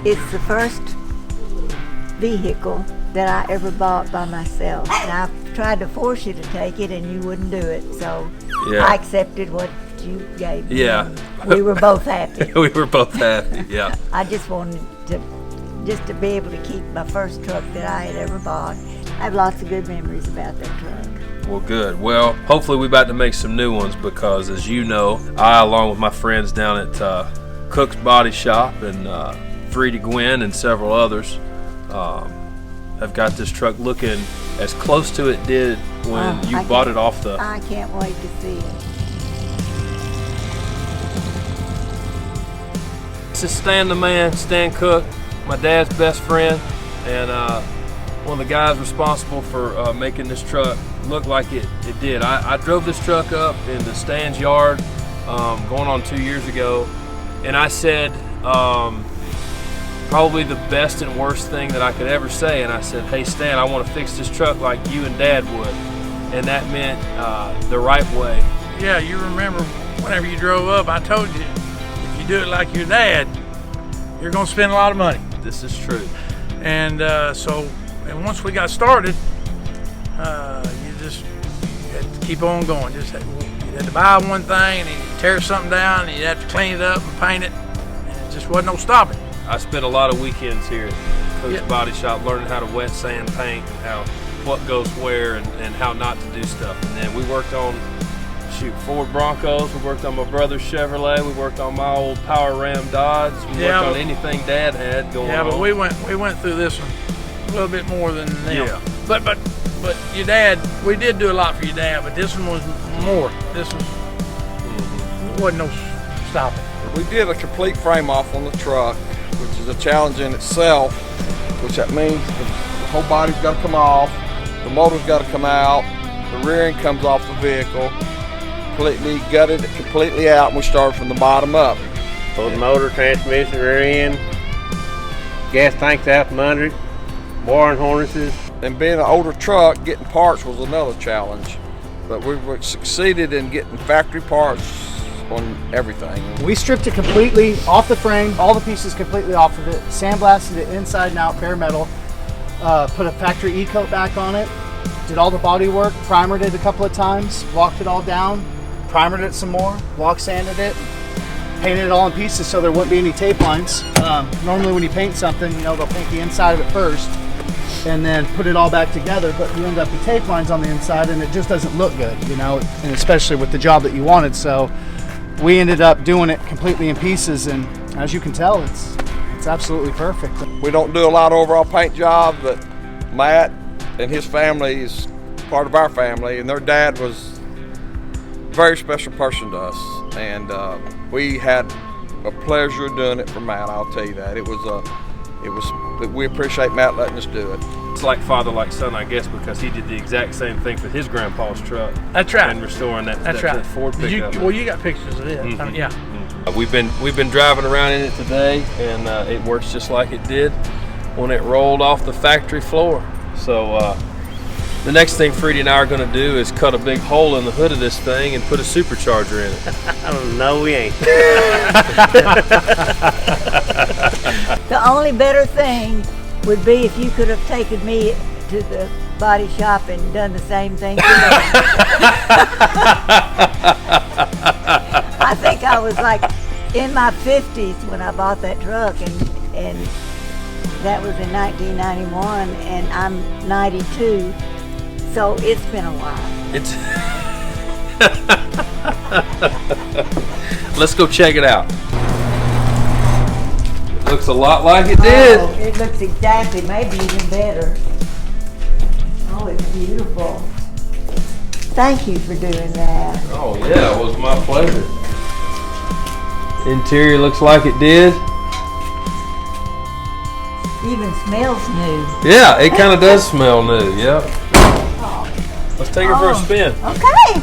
It's the first vehicle that I ever bought by myself. And I tried to force you to take it, and you wouldn't do it. So I accepted what you gave me. Yeah. We were both happy. We were both happy, yeah. I just wanted to be able to keep my first truck that I had ever bought. I have lots of good memories about that truck. Well, good. Well, hopefully we're about to make some new ones because, as you know, I, along with my friends down at Cook's Body Shop and Frida Gwynn and several others, have got this truck looking as close to it did when you bought it off the... I can't wait to see it. This is Stan the man, Stan Cook, my dad's best friend, and one of the guys responsible for making this truck look like it did. I drove this truck up into Stan's yard going on 2 years ago, and I said probably the best and worst thing that I could ever say, and I said, hey Stan, I want to fix this truck like you and Dad would, and that meant the right way. Yeah, you remember whenever you drove up, I told you, if you do it like your dad, you're going to spend a lot of money. This is true. And and once we got started, you had to keep on going. You had to buy one thing, and then you tear something down, and you had to clean it up and paint it, and it just wasn't no stopping. I spent a lot of weekends here at Cook's Body Shop learning how to wet sand paint and what goes where and how not to do stuff. And then we worked on Ford Broncos, we worked on my brother's Chevrolet, we worked on my old Power Ram Dodge, we worked on anything Dad had going on. Yeah, but we went through this one a little bit more than them. Yeah. But your dad, we did do a lot for your dad, but this one was more. This was wasn't no stopping. We did a complete frame off on the truck, which is a challenge in itself, which that means the whole body's got to come off, the motor's got to come out, the rear end comes off the vehicle, completely gutted it completely out, and we started from the bottom up. So the motor, transmission, rear end, gas tanks out from under it, wiring harnesses. And being an older truck, getting parts was another challenge, but we succeeded in getting factory parts on everything. We stripped it completely off the frame, all the pieces completely off of it, sandblasted it inside and out, bare metal, put a factory E-coat back on it, did all the body work, primered it a couple of times, walked it all down, primered it some more, walk sanded it, painted it all in pieces so there wouldn't be any tape lines. Normally when you paint something, they'll paint the inside of it first and then put it all back together, but you end up with tape lines on the inside and it just doesn't look good, and especially with the job that you wanted. So we ended up doing it completely in pieces, and as you can tell, it's absolutely perfect. We don't do a lot of overall paint job, but Matt and his family is part of our family, and their dad was a very special person to us, and we had a pleasure doing it for Matt. I'll tell you that. We appreciate Matt letting us do it. It's like father, like son, I guess, because he did the exact same thing for his grandpa's truck. That's right. And restoring that Ford pickup. pickup. You got pictures of it. Mm-hmm. Yeah. We've been driving around in it today, and it works just like it did when it rolled off the factory floor. So the next thing Freddie and I are going to do is cut a big hole in the hood of this thing and put a supercharger in it. No, we ain't. The only better thing would be if you could have taken me to the body shop and done the same thing to me. I think I was like in my 50s when I bought that truck, and that was in 1991, and I'm 92, so it's been a while. Let's go check it out. It looks a lot like it did. Oh, it looks exactly, maybe even better. Oh, it's beautiful. Thank you for doing that. Oh yeah, it was my pleasure. Interior looks like it did. Even smells new. Yeah, it kind of does smell new, yep. Let's take her for a spin. Okay.